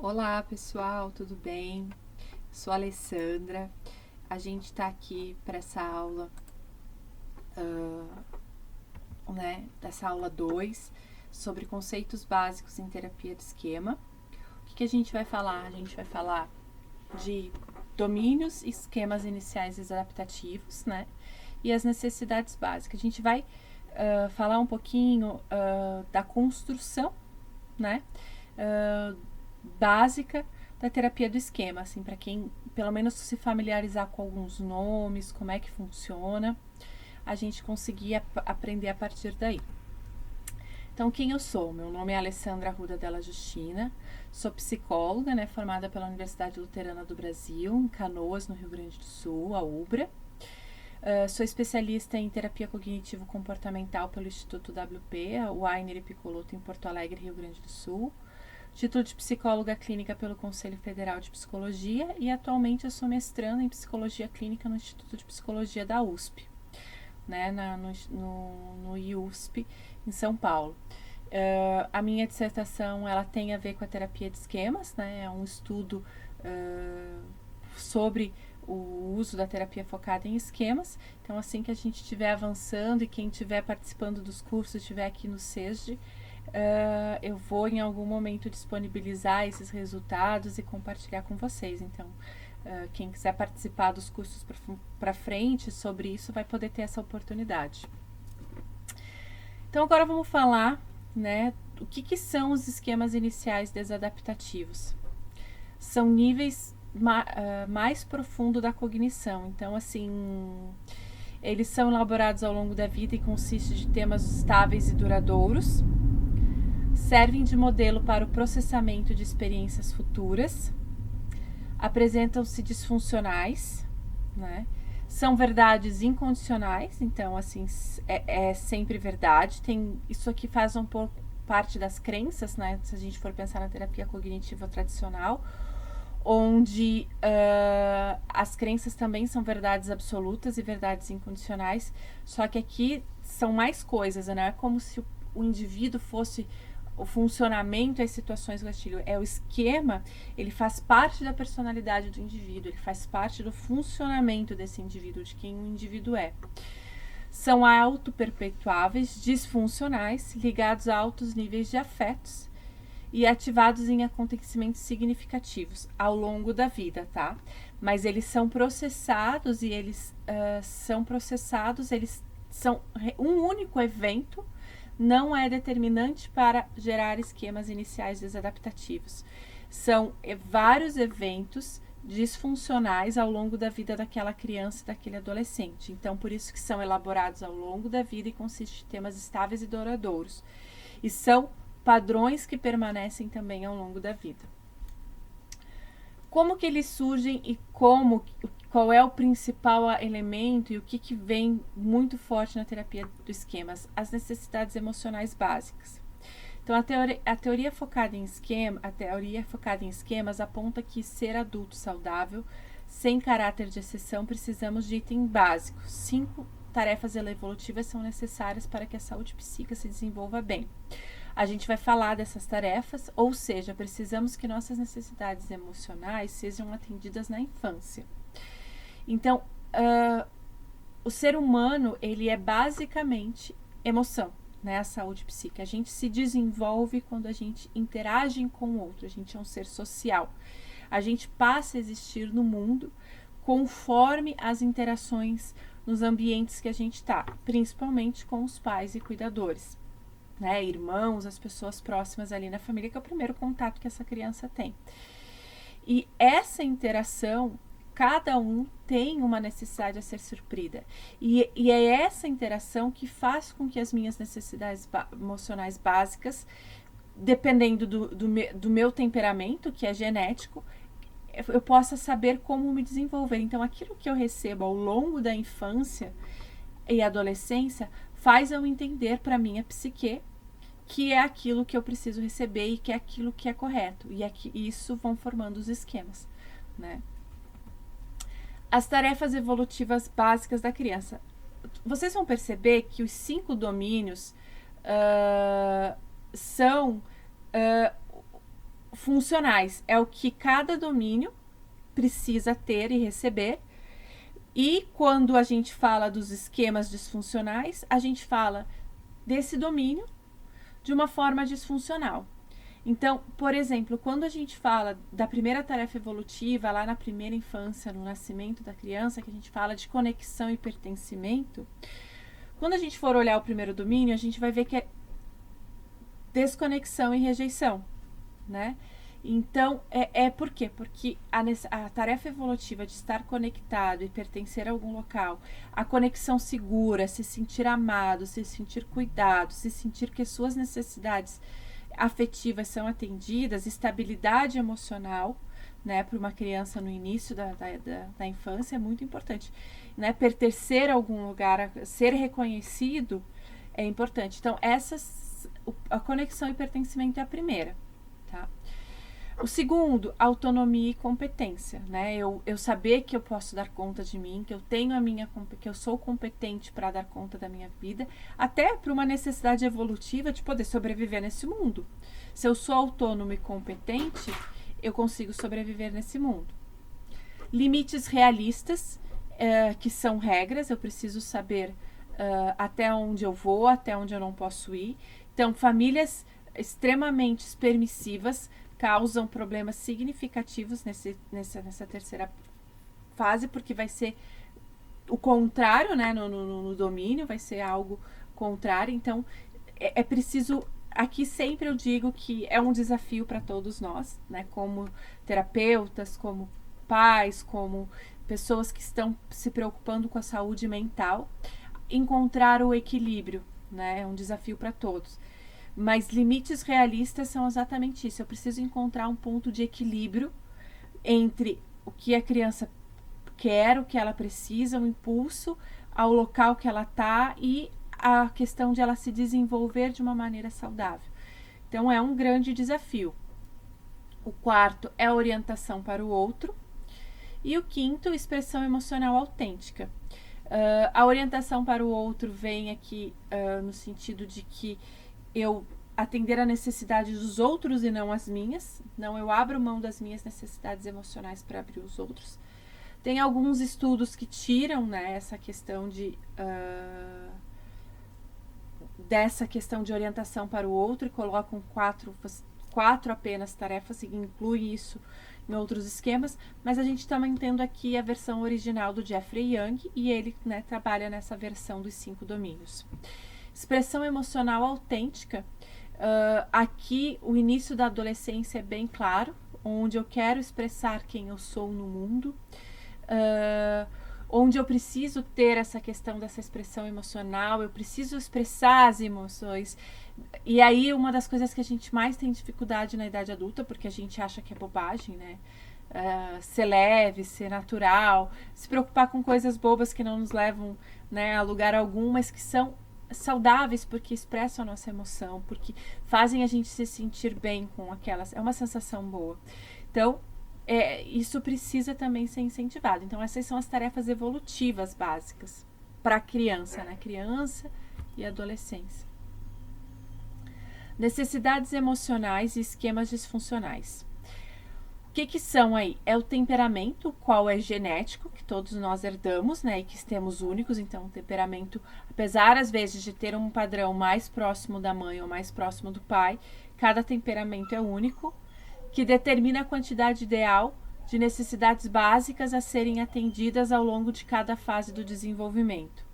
Olá pessoal, tudo bem? Sou a Alessandra. A gente está aqui para essa aula, dessa aula 2 sobre conceitos básicos em terapia de esquema. O que a gente vai falar? A gente vai falar de domínios e esquemas iniciais adaptativos, né? E as necessidades básicas. A gente vai falar um pouquinho da construção, né? Básica da terapia do esquema, assim, para quem pelo menos se familiarizar com alguns nomes, como é que funciona, a gente conseguir aprender a partir daí. Então, quem eu sou? Meu nome é Alessandra Arruda Della Justina, sou psicóloga, né, formada pela Universidade Luterana do Brasil, em Canoas, no Rio Grande do Sul, a UBRA. Sou especialista em terapia cognitivo-comportamental pelo Instituto WP, o Weiner e Piccolotto, em Porto Alegre, Rio Grande do Sul. Título de psicóloga clínica pelo Conselho Federal de Psicologia e atualmente eu sou mestranda em psicologia clínica no Instituto de Psicologia da USP, né, no IUSP, em São Paulo. A minha dissertação ela tem a ver com a terapia de esquemas, né, é um estudo sobre o uso da terapia focada em esquemas. Então, assim que a gente estiver avançando e quem estiver participando dos cursos estiver aqui no SESD, eu vou em algum momento disponibilizar esses resultados e compartilhar com vocês. Então, quem quiser participar dos cursos para frente sobre isso vai poder ter essa oportunidade. Então, agora vamos falar, né, o que são os esquemas iniciais desadaptativos. São níveis mais profundos da cognição. Então, assim, eles são elaborados ao longo da vida e consistem de temas estáveis e duradouros. Servem de modelo para o processamento de experiências futuras, apresentam-se disfuncionais, né? São verdades incondicionais, então, assim, é sempre verdade. Isso aqui faz um pouco parte das crenças, né? Se a gente for pensar na terapia cognitiva tradicional, onde as crenças também são verdades absolutas e verdades incondicionais, só que aqui são mais coisas, né? É como se o indivíduo fosse o funcionamento e as situações gatilho. O esquema, ele faz parte da personalidade do indivíduo, ele faz parte do funcionamento desse indivíduo, de quem o indivíduo é. São autoperpetuáveis, disfuncionais, ligados a altos níveis de afetos e ativados em acontecimentos significativos ao longo da vida, tá? Mas eles são processados e eles são um único evento, não é determinante para gerar esquemas iniciais desadaptativos. São vários eventos disfuncionais ao longo da vida daquela criança e daquele adolescente. Então, por isso que são elaborados ao longo da vida e consistem de temas estáveis e duradouros. E são padrões que permanecem também ao longo da vida. Como que eles surgem e qual é o principal elemento e o que vem muito forte na terapia do esquemas? As necessidades emocionais básicas. Então, a teoria focada em esquemas aponta que ser adulto saudável, sem caráter de exceção, precisamos de item básico. 5 tarefas evolutivas são necessárias para que a saúde psíquica se desenvolva bem. A gente vai falar dessas tarefas, ou seja, precisamos que nossas necessidades emocionais sejam atendidas na infância. Então, o ser humano, ele é basicamente emoção, né? A saúde psíquica. A gente se desenvolve quando a gente interage com o outro, a gente é um ser social. A gente passa a existir no mundo conforme as interações nos ambientes que a gente está, principalmente com os pais e cuidadores, né? Irmãos, as pessoas próximas ali na família, que é o primeiro contato que essa criança tem. E essa interação, cada um tem uma necessidade a ser suprida. E é essa interação que faz com que as minhas necessidades emocionais básicas, dependendo do meu temperamento, que é genético, eu possa saber como me desenvolver. Então, aquilo que eu recebo ao longo da infância e adolescência faz eu entender para minha psique que é aquilo que eu preciso receber e que é aquilo que é correto. E isso vão formando os esquemas, né? As tarefas evolutivas básicas da criança. Vocês vão perceber que os 5 domínios são funcionais é o que cada domínio precisa ter e receber. E quando a gente fala dos esquemas disfuncionais, a gente fala desse domínio de uma forma disfuncional. Então, por exemplo, quando a gente fala da primeira tarefa evolutiva, lá na primeira infância, no nascimento da criança, que a gente fala de conexão e pertencimento, quando a gente for olhar o primeiro domínio, a gente vai ver que é desconexão e rejeição, né? Então, por quê? Porque a tarefa evolutiva de estar conectado e pertencer a algum local, a conexão segura, se sentir amado, se sentir cuidado, se sentir que as suas necessidades afetivas são atendidas, estabilidade emocional, né, para uma criança no início da infância é muito importante, né? Pertencer a algum lugar, ser reconhecido é importante. Então, a conexão e pertencimento é a primeira, tá? O segundo, autonomia e competência, né? Eu saber que eu posso dar conta de mim, que eu tenho que eu sou competente para dar conta da minha vida, até para uma necessidade evolutiva de poder sobreviver nesse mundo. Se eu sou autônomo e competente, eu consigo sobreviver nesse mundo. Limites realistas, que são regras, eu preciso saber até onde eu vou, até onde eu não posso ir. Então, famílias extremamente permissivas causam problemas significativos nessa terceira fase, porque vai ser o contrário, né, no domínio, vai ser algo contrário. Então, é preciso... Aqui sempre eu digo que é um desafio para todos nós, né, como terapeutas, como pais, como pessoas que estão se preocupando com a saúde mental, encontrar o equilíbrio, né, é um desafio para todos. Mas limites realistas são exatamente isso. Eu preciso encontrar um ponto de equilíbrio entre o que a criança quer, o que ela precisa, o impulso, ao local que ela está e a questão de ela se desenvolver de uma maneira saudável. Então, é um grande desafio. O quarto é a orientação para o outro. E o quinto, expressão emocional autêntica. A orientação para o outro vem aqui no sentido de que eu atender a necessidade dos outros e não as minhas. Não, eu abro mão das minhas necessidades emocionais para abrir os outros. Tem alguns estudos que tiram, né, essa questão dessa questão de orientação para o outro e colocam quatro apenas tarefas e incluem isso em outros esquemas, mas a gente também tendo aqui a versão original do Jeffrey Young e ele, né, trabalha nessa versão dos 5 domínios. Expressão emocional autêntica, aqui o início da adolescência é bem claro, onde eu quero expressar quem eu sou no mundo, onde eu preciso ter essa questão dessa expressão emocional, eu preciso expressar as emoções. E aí uma das coisas que a gente mais tem dificuldade na idade adulta, porque a gente acha que é bobagem, né? Ser leve, ser natural, se preocupar com coisas bobas que não nos levam, né, a lugar algum, mas que são saudáveis porque expressam a nossa emoção, porque fazem a gente se sentir bem com aquelas. É uma sensação boa. Então, isso precisa também ser incentivado. Então, essas são as tarefas evolutivas básicas para a criança, né? Criança e adolescência. Necessidades emocionais e esquemas disfuncionais. O que são aí? É o temperamento, qual é genético, que todos nós herdamos, né, e que temos únicos. Então, o temperamento, apesar às vezes de ter um padrão mais próximo da mãe ou mais próximo do pai, cada temperamento é único, que determina a quantidade ideal de necessidades básicas a serem atendidas ao longo de cada fase do desenvolvimento.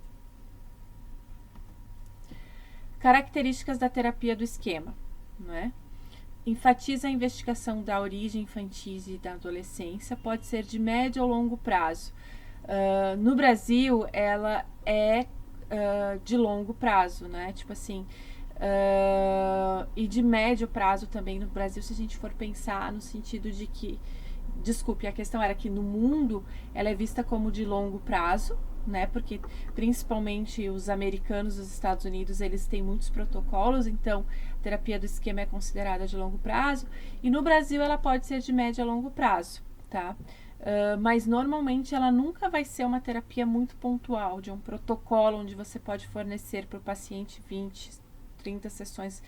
Características da terapia do esquema, não é? Enfatiza a investigação da origem infantis e da adolescência, pode ser de médio ou longo prazo. No Brasil, ela é de longo prazo, né? Tipo assim, e de médio prazo também no Brasil, se a gente for pensar no sentido de que, desculpe, a questão era que no mundo ela é vista como de longo prazo, né? Porque principalmente os americanos, os Estados Unidos, eles têm muitos protocolos, então a terapia do esquema é considerada de longo prazo, e no Brasil ela pode ser de médio a longo prazo, tá? Mas normalmente ela nunca vai ser uma terapia muito pontual, de um protocolo onde você pode fornecer para o paciente 20, 30 sessões,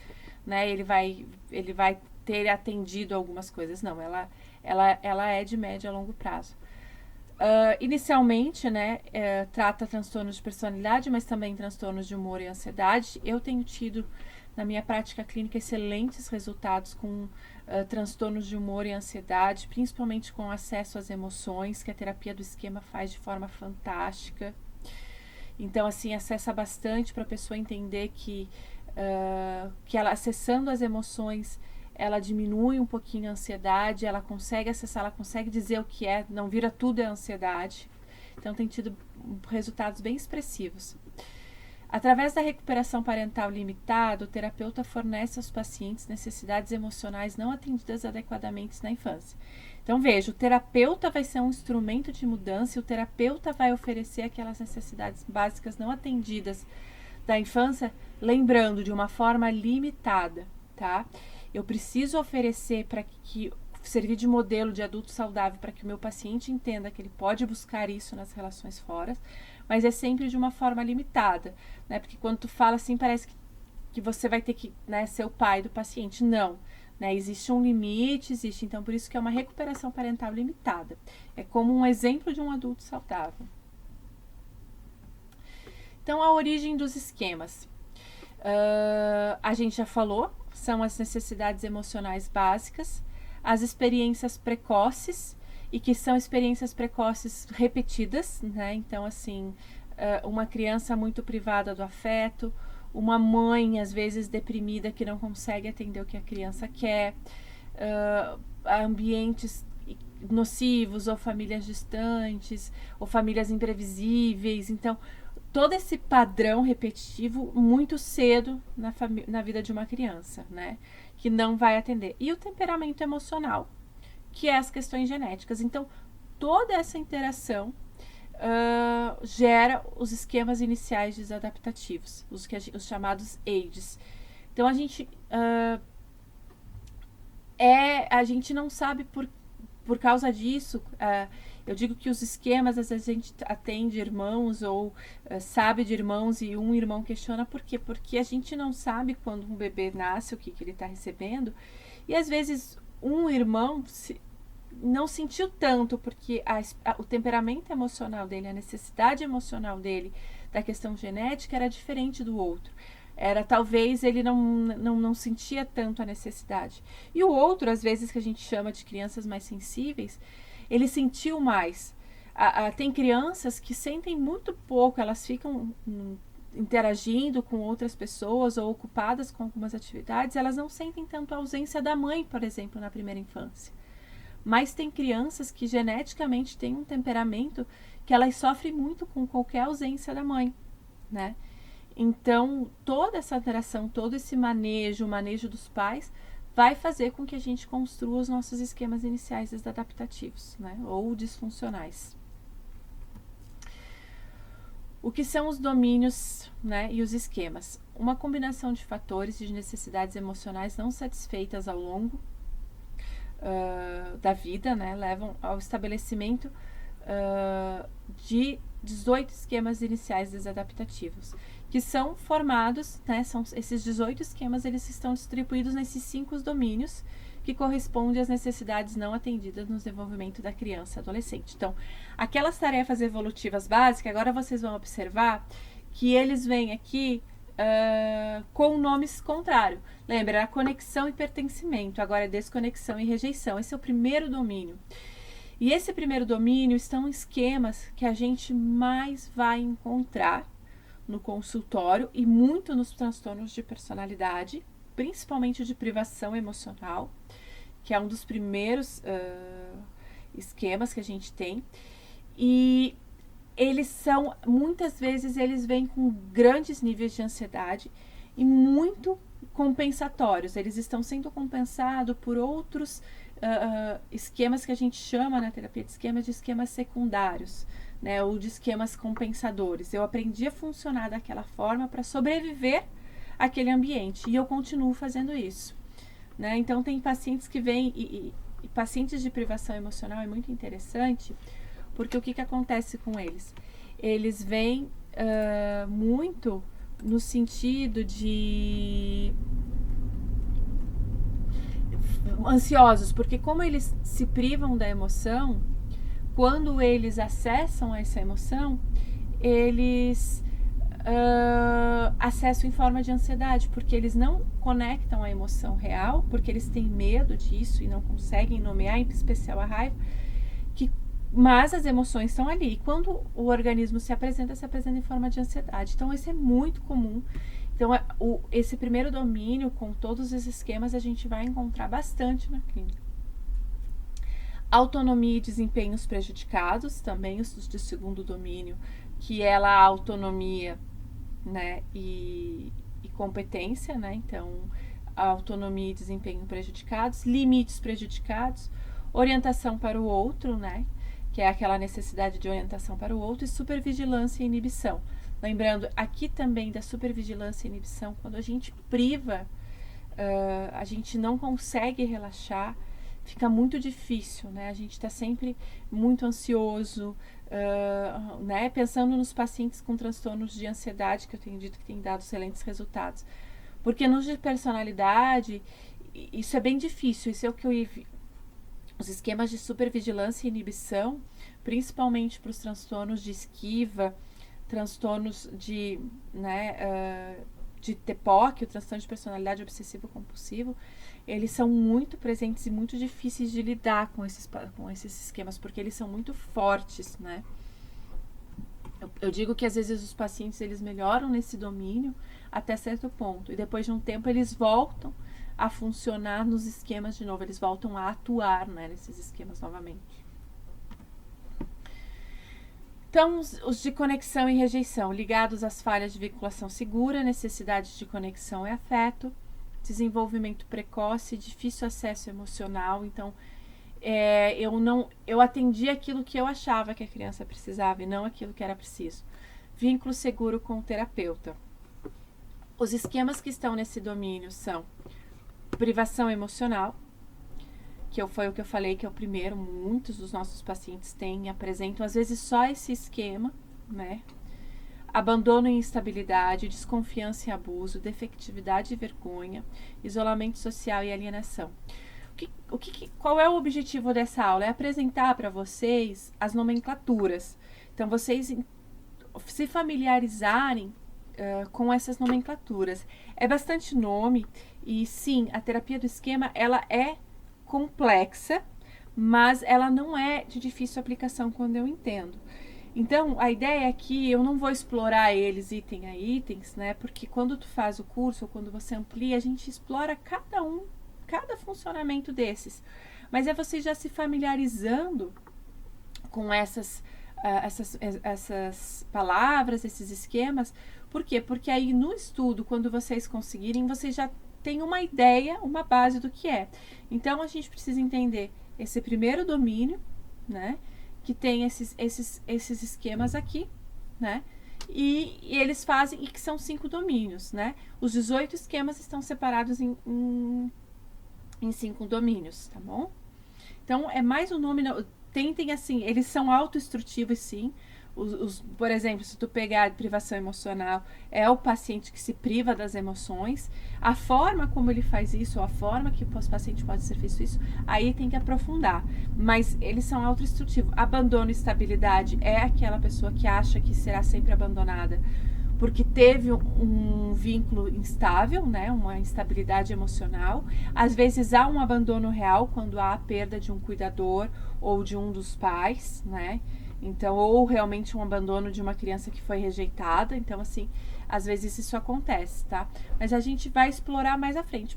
né? Ele vai ter atendido algumas coisas. Não, ela é de médio a longo prazo. Inicialmente, né, trata transtornos de personalidade, mas também transtornos de humor e ansiedade. Eu tenho tido, na minha prática clínica, excelentes resultados com transtornos de humor e ansiedade, principalmente com acesso às emoções, que a terapia do esquema faz de forma fantástica. Então, assim, acessa bastante para a pessoa entender que ela, acessando as emoções, ela diminui um pouquinho a ansiedade, ela consegue acessar, ela consegue dizer o que é, não vira tudo é ansiedade. Então, tem tido resultados bem expressivos. Através da recuperação parental limitada, o terapeuta fornece aos pacientes necessidades emocionais não atendidas adequadamente na infância. Então, veja, o terapeuta vai ser um instrumento de mudança e o terapeuta vai oferecer aquelas necessidades básicas não atendidas da infância, lembrando, de uma forma limitada, tá? Eu preciso oferecer para que servir de modelo de adulto saudável para que o meu paciente entenda que ele pode buscar isso nas relações fora, mas é sempre de uma forma limitada, né? Porque quando tu fala assim, parece que você vai ter que, né, ser o pai do paciente. Não, né? Existe um limite, então por isso que é uma recuperação parental limitada. É como um exemplo de um adulto saudável. Então, a origem dos esquemas. A gente já falou, são as necessidades emocionais básicas, as experiências precoces, e que são experiências precoces repetidas, né? Então, assim, uma criança muito privada do afeto, uma mãe, às vezes, deprimida, que não consegue atender o que a criança quer, ambientes nocivos, ou famílias distantes, ou famílias imprevisíveis. Então, todo esse padrão repetitivo muito cedo na vida de uma criança, né? Que não vai atender. E o temperamento emocional, que é as questões genéticas. Então, toda essa interação gera os esquemas iniciais desadaptativos, os chamados AIDS. Então, a gente não sabe por causa disso. Eu digo que os esquemas, às vezes a gente atende irmãos ou sabe de irmãos e um irmão questiona por quê? Porque a gente não sabe quando um bebê nasce o que ele está recebendo, e às vezes um irmão não sentiu tanto porque o temperamento emocional dele, a necessidade emocional dele da questão genética era diferente do outro. Talvez ele não sentia tanto a necessidade. E o outro, às vezes, que a gente chama de crianças mais sensíveis, ele sentiu mais. Tem crianças que sentem muito pouco, elas ficam interagindo com outras pessoas ou ocupadas com algumas atividades, elas não sentem tanto a ausência da mãe, por exemplo, na primeira infância. Mas tem crianças que geneticamente têm um temperamento que elas sofrem muito com qualquer ausência da mãe, né? Então, toda essa interação, todo esse manejo, o manejo dos pais, vai fazer com que a gente construa os nossos esquemas iniciais desadaptativos, né? Ou disfuncionais. O que são os domínios, né, e os esquemas? Uma combinação de fatores e de necessidades emocionais não satisfeitas ao longo da vida, né, levam ao estabelecimento de 18 esquemas iniciais desadaptativos, que são formados, né, são esses 18 esquemas, eles estão distribuídos nesses 5 domínios que correspondem às necessidades não atendidas no desenvolvimento da criança e adolescente. Então, aquelas tarefas evolutivas básicas, agora vocês vão observar que eles vêm aqui com nomes contrários. Lembra, a conexão e pertencimento, agora é desconexão e rejeição. Esse é o primeiro domínio. E esse primeiro domínio estão esquemas que a gente mais vai encontrar no consultório e muito nos transtornos de personalidade, principalmente de privação emocional, que é um dos primeiros esquemas que a gente tem. E eles são, muitas vezes, eles vêm com grandes níveis de ansiedade e muito compensatórios. Eles estão sendo compensados por outros esquemas que a gente chama na terapia de esquemas secundários, né, ou de esquemas compensadores. Eu aprendi a funcionar daquela forma para sobreviver àquele ambiente e eu continuo fazendo isso, né? Então, tem pacientes que vêm e pacientes de privação emocional é muito interessante, porque o que acontece com eles? Eles vêm muito no sentido de ansiosos, porque como eles se privam da emoção, quando eles acessam essa emoção, eles acessam em forma de ansiedade, porque eles não conectam a emoção real, porque eles têm medo disso e não conseguem nomear, em especial a raiva, mas as emoções estão ali. E quando o organismo se apresenta em forma de ansiedade. Então, isso é muito comum. Então, esse primeiro domínio, com todos os esquemas, a gente vai encontrar bastante na clínica. Autonomia e desempenhos prejudicados, também os de segundo domínio, que é a autonomia, né, e competência, né? Então, autonomia e desempenho prejudicados, limites prejudicados, orientação para o outro, né? Que é aquela necessidade de orientação para o outro, e supervigilância e inibição. Lembrando, aqui também da supervigilância e inibição, quando a gente priva, a gente não consegue relaxar, fica muito difícil, né? A gente está sempre muito ansioso, né? Pensando nos pacientes com transtornos de ansiedade, que eu tenho dito que tem dado excelentes resultados. Porque nos de personalidade, isso é bem difícil, isso é o que eu os esquemas de supervigilância e inibição, principalmente para os transtornos de esquiva, transtornos de, né, de TPOC, o transtorno de personalidade obsessivo-compulsivo, eles são muito presentes e muito difíceis de lidar com esses esquemas, porque eles são muito fortes, né? Eu digo que às vezes os pacientes eles melhoram nesse domínio até certo ponto, e depois de um tempo eles voltam a funcionar nos esquemas de novo, eles voltam a atuar, né, nesses esquemas novamente. Então, os de conexão e rejeição, ligados às falhas de vinculação segura, necessidades de conexão e afeto, desenvolvimento precoce, difícil acesso emocional. Então, eu atendi aquilo que eu achava que a criança precisava e não aquilo que era preciso. Vínculo seguro com o terapeuta. Os esquemas que estão nesse domínio são privação emocional, que foi o que eu falei que é o primeiro, muitos dos nossos pacientes têm e apresentam, às vezes, só esse esquema, né? Abandono e instabilidade, desconfiança e abuso, defectividade e vergonha, isolamento social e alienação. Qual é o objetivo dessa aula? É apresentar para vocês as nomenclaturas. Então, vocês se familiarizarem com essas nomenclaturas. É bastante nome e, sim, a terapia do esquema, ela é complexa, mas ela não é de difícil aplicação quando eu entendo. Então, a ideia é que eu não vou explorar eles item a itens, né? Porque quando tu faz o curso ou quando você amplia, a gente explora cada funcionamento desses. Mas é você já se familiarizando com essas palavras, esses esquemas. Por quê? Porque aí no estudo, quando vocês conseguirem, vocês já têm uma ideia, uma base do que é. Então, a gente precisa entender esse primeiro domínio, né? Que tem esses esquemas aqui, né? E eles fazem, e que são 5 domínios, né? Os 18 esquemas estão separados em 5 domínios, tá bom? Então, é mais um nome, tentem assim, eles são autoinstrutivos, sim. Por exemplo, se tu pegar a privação emocional, é o paciente que se priva das emoções. A forma como ele faz isso, ou a forma que o paciente pode ser feito isso, aí tem que aprofundar. Mas eles são autoinstrutivos. Abandono e estabilidade é aquela pessoa que acha que será sempre abandonada porque teve um vínculo instável, né, uma instabilidade emocional. Às vezes há um abandono real quando há a perda de um cuidador ou de um dos pais, né? Então, ou realmente um abandono de uma criança que foi rejeitada. Então, assim, às vezes isso acontece, tá? Mas a gente vai explorar mais à frente.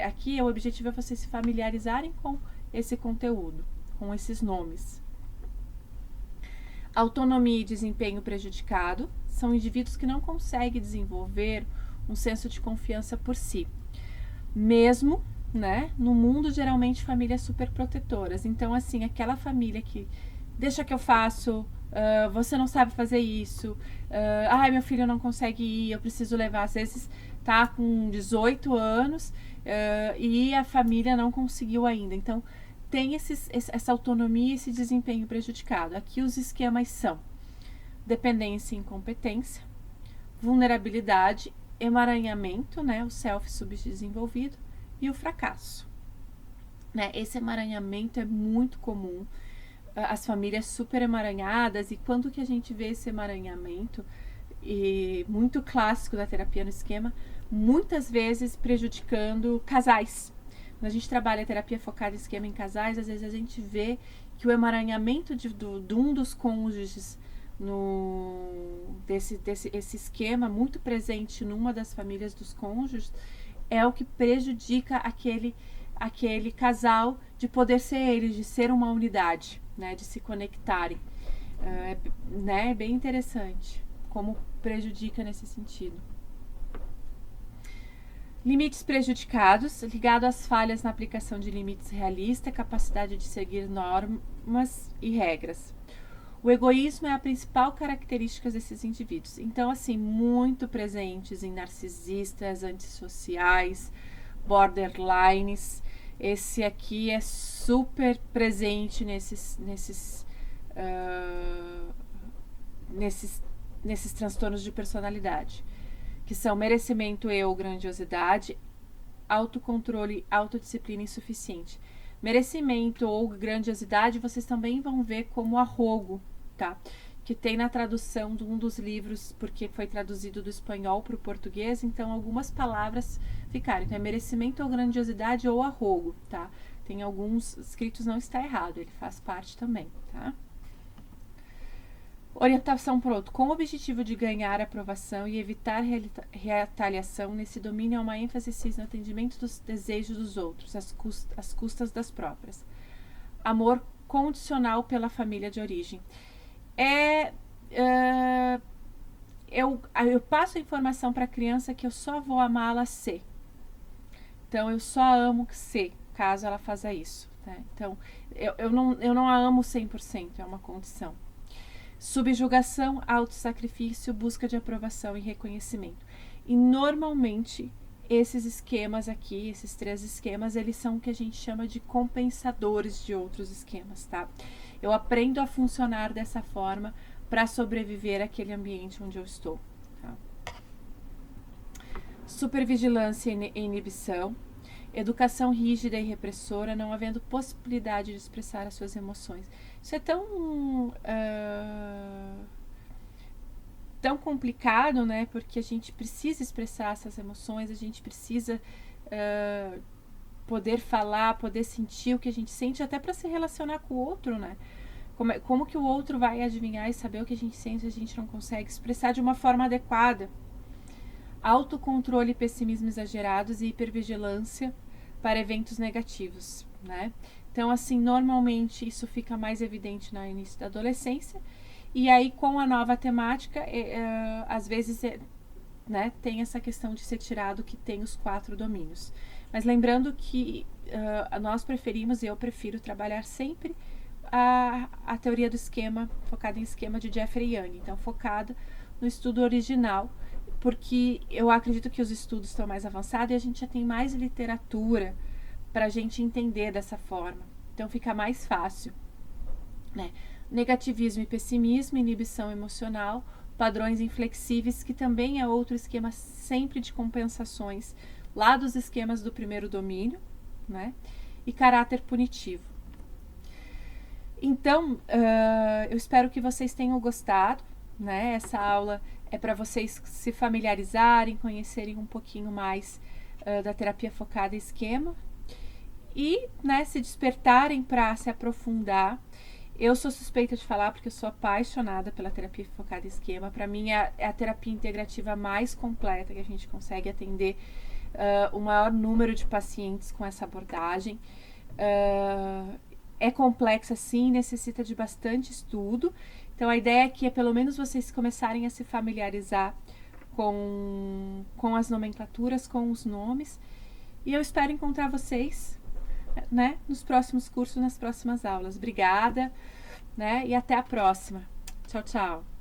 Aqui o objetivo é vocês se familiarizarem com esse conteúdo, com esses nomes. Autonomia e desempenho prejudicado são indivíduos que não conseguem desenvolver um senso de confiança por si. Mesmo, né, no mundo, geralmente, famílias superprotetoras. Então, assim, aquela família que deixa que eu faço, você não sabe fazer isso, ai, meu filho não consegue ir, eu preciso levar. Às vezes tá com 18 anos e a família não conseguiu ainda. Então, tem essa autonomia e esse desempenho prejudicado. Aqui os esquemas são dependência e incompetência, vulnerabilidade, emaranhamento, né, o self subdesenvolvido e o fracasso. né? Esse emaranhamento é muito comum, as famílias super emaranhadas, e quando que a gente vê esse emaranhamento, e muito clássico da terapia no esquema, muitas vezes prejudicando casais. Quando a gente trabalha a terapia focada em esquema em casais, às vezes a gente vê que o emaranhamento de um dos cônjuges esse esquema muito presente numa das famílias dos cônjuges é o que prejudica aquele casal de poder ser eles, de ser uma unidade, né, de se conectarem. É bem interessante como prejudica nesse sentido. Limites prejudicados, ligado às falhas na aplicação de limites realistas, capacidade de seguir normas e regras. O egoísmo é a principal característica desses indivíduos. Então, assim, muito presentes em narcisistas, antissociais, borderlines. Esse aqui é super presente nesses transtornos de personalidade, que são merecimento e ou grandiosidade, autocontrole, autodisciplina insuficiente. Merecimento ou grandiosidade vocês também vão ver como arrogo, tá? Que tem na tradução de um dos livros, porque foi traduzido do espanhol para o português, então algumas palavras ficaram. Então é merecimento ou grandiosidade ou arrogo, tá? Tem alguns escritos, não está errado, ele faz parte também, tá? Orientação por outro. Com o objetivo de ganhar aprovação e evitar retaliação, nesse domínio há uma ênfase no atendimento dos desejos dos outros, às custas das próprias. Amor condicional pela família de origem. Eu passo a informação para a criança que eu só vou amá-la se. Então, eu só amo se, caso ela faça isso. Tá? Então, eu não a amo 100%, é uma condição. Subjugação, autossacrifício, busca de aprovação e reconhecimento. E normalmente esses esquemas aqui, esses 3 esquemas, eles são o que a gente chama de compensadores de outros esquemas, tá? Eu aprendo a funcionar dessa forma para sobreviver àquele ambiente onde eu estou, tá? Supervigilância e inibição. Educação rígida e repressora, não havendo possibilidade de expressar as suas emoções. Isso é tão complicado, né? Porque a gente precisa expressar essas emoções, a gente precisa poder falar, poder sentir o que a gente sente, até para se relacionar com o outro, né? Como que o outro vai adivinhar e saber o que a gente sente se a gente não consegue expressar de uma forma adequada? Autocontrole, pessimismo exagerados e hipervigilância para eventos negativos, né? Então, assim, normalmente isso fica mais evidente no início da adolescência, e aí com a nova temática, às vezes, né, tem essa questão de ser tirado que tem os 4 domínios. Mas lembrando que nós preferimos, e eu prefiro trabalhar sempre a teoria do esquema, focada em esquema de Jeffrey Young, então focada no estudo original, porque eu acredito que os estudos estão mais avançados e a gente já tem mais literatura para a gente entender dessa forma. Então fica mais fácil, né? Negativismo e pessimismo, inibição emocional, padrões inflexíveis, que também é outro esquema sempre de compensações lá dos esquemas do primeiro domínio, né? E caráter punitivo. Então, eu espero que vocês tenham gostado, né? Essa aula é para vocês se familiarizarem, conhecerem um pouquinho mais da terapia focada em esquema e, né, se despertarem para se aprofundar. Eu sou suspeita de falar porque eu sou apaixonada pela terapia focada em esquema. Para mim é a terapia integrativa mais completa que a gente consegue atender o maior número de pacientes com essa abordagem. É complexa sim, necessita de bastante estudo. Então a ideia aqui é pelo menos vocês começarem a se familiarizar com as nomenclaturas, com os nomes. E eu espero encontrar vocês, né, nos próximos cursos, nas próximas aulas. Obrigada, né, e até a próxima. Tchau, tchau.